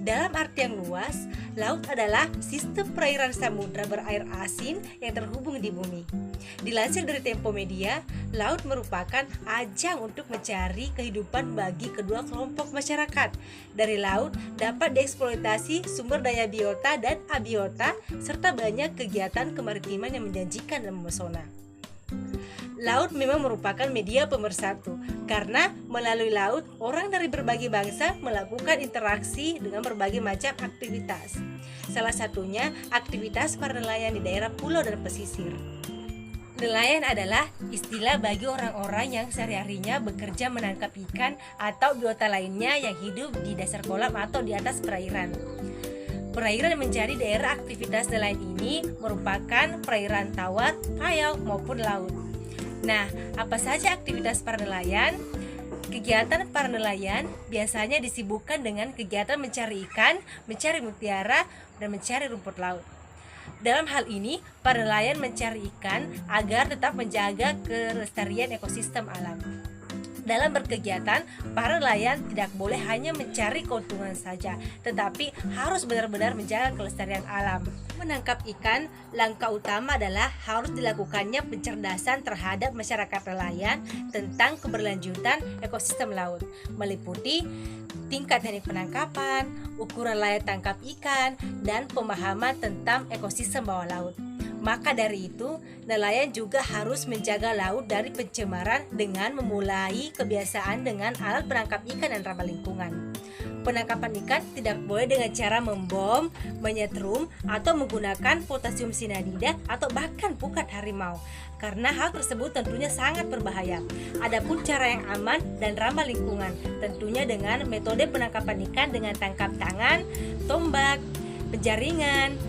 Dalam arti yang luas, laut adalah sistem perairan samudra berair asin yang terhubung di bumi. Dilansir dari Tempo Media, laut merupakan ajang untuk mencari kehidupan bagi kedua kelompok masyarakat. Dari laut dapat dieksploitasi sumber daya biota dan abiota, serta banyak kegiatan kemaritiman yang menjanjikan dan memesona. Laut memang merupakan media pemersatu, karena melalui laut orang dari berbagai bangsa melakukan interaksi dengan berbagai macam aktivitas. Salah satunya aktivitas para nelayan di daerah pulau dan pesisir. Nelayan adalah istilah bagi orang-orang yang sehari-harinya bekerja menangkap ikan atau biota lainnya yang hidup di dasar kolam atau di atas perairan. Perairan yang menjadi daerah aktivitas nelayan ini merupakan perairan tawar, payau maupun laut. Nah, apa saja aktivitas para nelayan? Kegiatan para nelayan biasanya disibukkan dengan kegiatan mencari ikan, mencari mutiara, dan mencari rumput laut. Dalam hal ini, para nelayan mencari ikan agar tetap menjaga kelestarian ekosistem alam. Dalam berkegiatan, para nelayan tidak boleh hanya mencari keuntungan saja, tetapi harus benar-benar menjaga kelestarian alam. Menangkap ikan, langkah utama adalah harus dilakukannya pencerdasan terhadap masyarakat nelayan tentang keberlanjutan ekosistem laut, meliputi tingkat teknik penangkapan, ukuran layak tangkap ikan, dan pemahaman tentang ekosistem bawah laut. Maka dari itu, nelayan juga harus menjaga laut dari pencemaran dengan memulai kebiasaan dengan alat penangkap ikan dan ramah lingkungan. Penangkapan ikan tidak boleh dengan cara membom, menyetrum, atau menggunakan potasium sianida atau bahkan pukat harimau, karena hal tersebut tentunya sangat berbahaya. Adapun cara yang aman dan ramah lingkungan, tentunya dengan metode penangkapan ikan dengan tangkap tangan, tombak, penjaringan,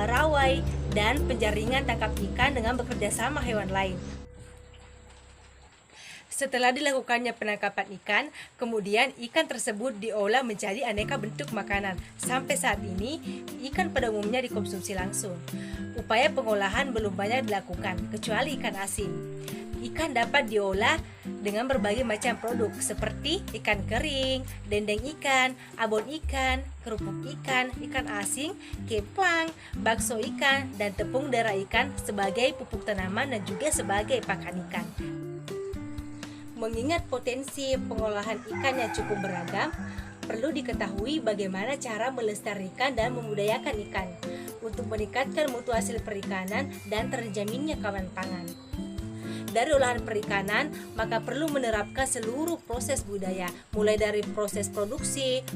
rawai, dan penjaringan tangkap ikan dengan bekerja sama hewan lain. Setelah dilakukannya penangkapan ikan, kemudian ikan tersebut diolah menjadi aneka bentuk makanan. Sampai saat ini, ikan pada umumnya dikonsumsi langsung. Upaya pengolahan belum banyak dilakukan, kecuali ikan asin. Ikan dapat diolah dengan berbagai macam produk seperti ikan kering, dendeng ikan, abon ikan, kerupuk ikan, ikan asing, keplang, bakso ikan, dan tepung darah ikan sebagai pupuk tanaman dan juga sebagai pakan ikan. Mengingat potensi pengolahan ikan yang cukup beragam, perlu diketahui bagaimana cara melestarikan dan membudayakan ikan untuk meningkatkan mutu hasil perikanan dan terjaminnya kawan pangan. Dari olahan perikanan, maka perlu menerapkan seluruh proses budaya, mulai dari proses produksi,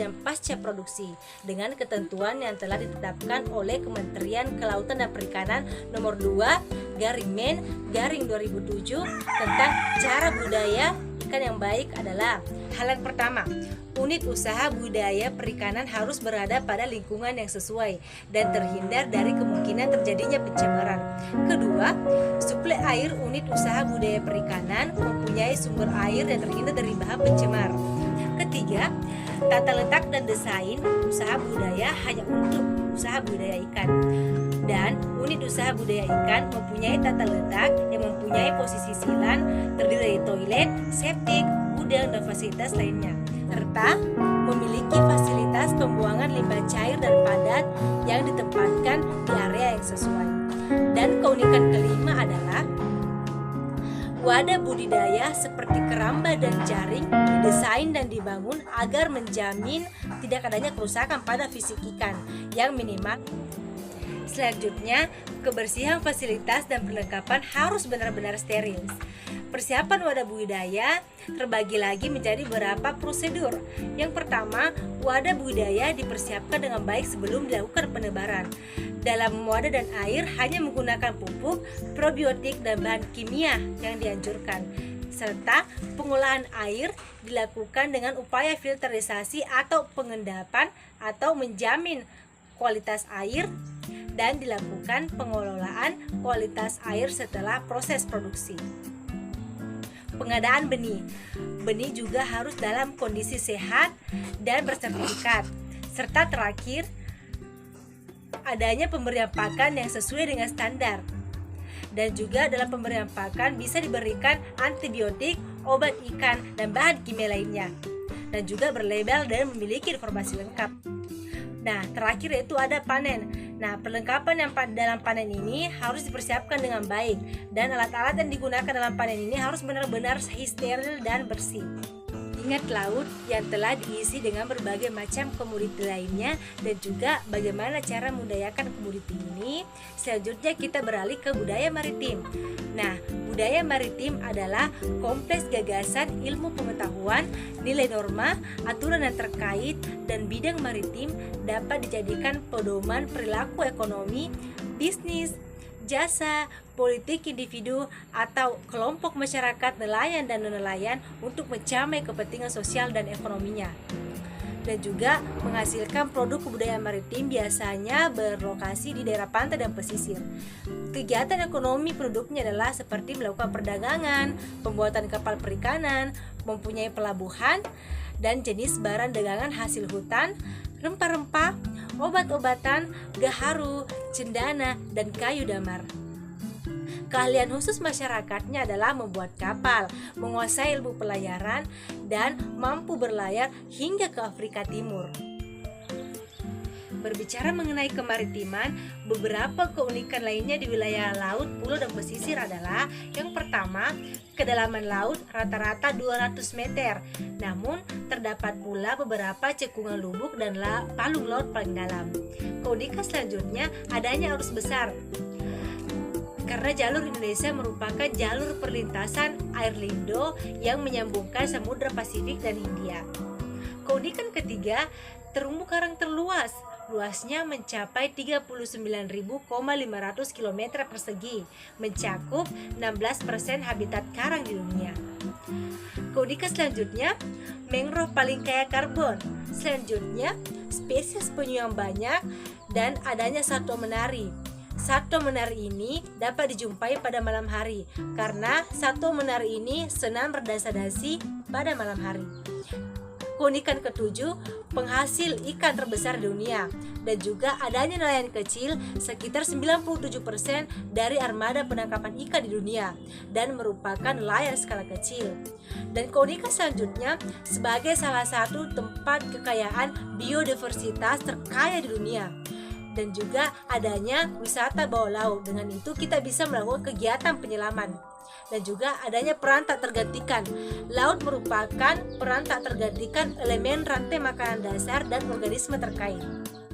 dan pasca produksi, dengan ketentuan yang telah ditetapkan oleh Kementerian Kelautan dan Perikanan nomor 2/Men/2007 tentang cara budaya ikan yang baik adalah: hal yang pertama, unit usaha budaya perikanan harus berada pada lingkungan yang sesuai dan terhindar dari kemungkinan terjadinya pencemaran. Kedua, suplai air unit usaha budaya perikanan mempunyai sumber air yang terhindar dari bahan pencemar. Ketiga, tata letak dan desain usaha budaya hanya untuk usaha budaya ikan. Dan unit usaha budaya ikan mempunyai tata letak yang mempunyai posisi silan, terdiri dari toilet, septik, gudang, dan fasilitas lainnya, serta memiliki fasilitas pembuangan limbah cair dan padat yang ditempatkan di area yang sesuai. Dan keunikan kelima adalah wadah budidaya seperti keramba dan jaring didesain dan dibangun agar menjamin tidak adanya kerusakan pada fisik ikan yang minimal. Selanjutnya, kebersihan fasilitas dan perlengkapan harus benar-benar steril. Persiapan wadah budidaya terbagi lagi menjadi beberapa prosedur. Yang pertama, wadah budidaya dipersiapkan dengan baik sebelum dilakukan penebaran. Dalam wadah dan air hanya menggunakan pupuk, probiotik, dan bahan kimia yang dianjurkan. Serta pengolahan air dilakukan dengan upaya filterisasi atau pengendapan atau menjamin kualitas air, dan dilakukan pengelolaan kualitas air setelah proses produksi. Pengadaan benih. Benih juga harus dalam kondisi sehat dan bersertifikat. Serta terakhir, adanya pemberian pakan yang sesuai dengan standar. Dan juga dalam pemberian pakan bisa diberikan antibiotik, obat ikan, dan bahan kimia lainnya. dan juga berlabel dan memiliki informasi lengkap. Nah, terakhir yaitu ada panen. Nah, perlengkapan yang dalam panen ini harus dipersiapkan dengan baik, dan alat-alat yang digunakan dalam panen ini harus benar-benar steril dan bersih. Ingat laut yang telah diisi dengan berbagai macam komoditi lainnya dan juga bagaimana cara membudidayakan komoditi ini. Selanjutnya kita beralih ke budaya maritim. Nah, budaya maritim adalah kompleks gagasan ilmu pengetahuan, nilai norma, aturan yang terkait dan bidang maritim dapat dijadikan pedoman perilaku ekonomi, bisnis, jasa, politik individu atau kelompok masyarakat nelayan dan non-nelayan untuk mencapai kepentingan sosial dan ekonominya. Dan juga menghasilkan produk kebudayaan maritim biasanya berlokasi di daerah pantai dan pesisir. Kegiatan ekonomi produknya adalah seperti melakukan perdagangan, pembuatan kapal perikanan, mempunyai pelabuhan, dan jenis barang dagangan hasil hutan, rempah-rempah, obat-obatan, gaharu, cendana, dan kayu damar. Keahlian khusus masyarakatnya adalah membuat kapal, menguasai ilmu pelayaran, dan mampu berlayar hingga ke Afrika Timur. Berbicara mengenai kemaritiman, beberapa keunikan lainnya di wilayah laut, pulau, dan pesisir adalah yang pertama, kedalaman laut rata-rata 200 meter. Namun, terdapat pula beberapa cekungan lubuk dan palung laut paling dalam. Keunikan selanjutnya, adanya arus besar. Karena jalur Indonesia merupakan jalur perlintasan air lindo yang menyambungkan Samudra Pasifik dan Hindia. Keunikan ketiga, terumbu karang terluas. Luasnya mencapai 39.500 km persegi, mencakup 16% habitat karang di dunia. Keunikan selanjutnya, mangrove paling kaya karbon. Selanjutnya, spesies penyu yang banyak dan adanya satwa menari. Satwa menari ini dapat dijumpai pada malam hari karena satwa menari ini senang berdasa-dasi pada malam hari. Keunikan ketujuh, penghasil ikan terbesar di dunia dan juga adanya nelayan kecil sekitar 97% dari armada penangkapan ikan di dunia dan merupakan nelayan skala kecil. Dan keunikan selanjutnya, sebagai salah satu tempat kekayaan biodiversitas terkaya di dunia. Dan juga adanya wisata bawah laut. Dengan itu kita bisa melakukan kegiatan penyelaman. Dan juga adanya peran tak tergantikan. Laut merupakan peran tak tergantikan elemen rantai makanan dasar dan organisme terkait.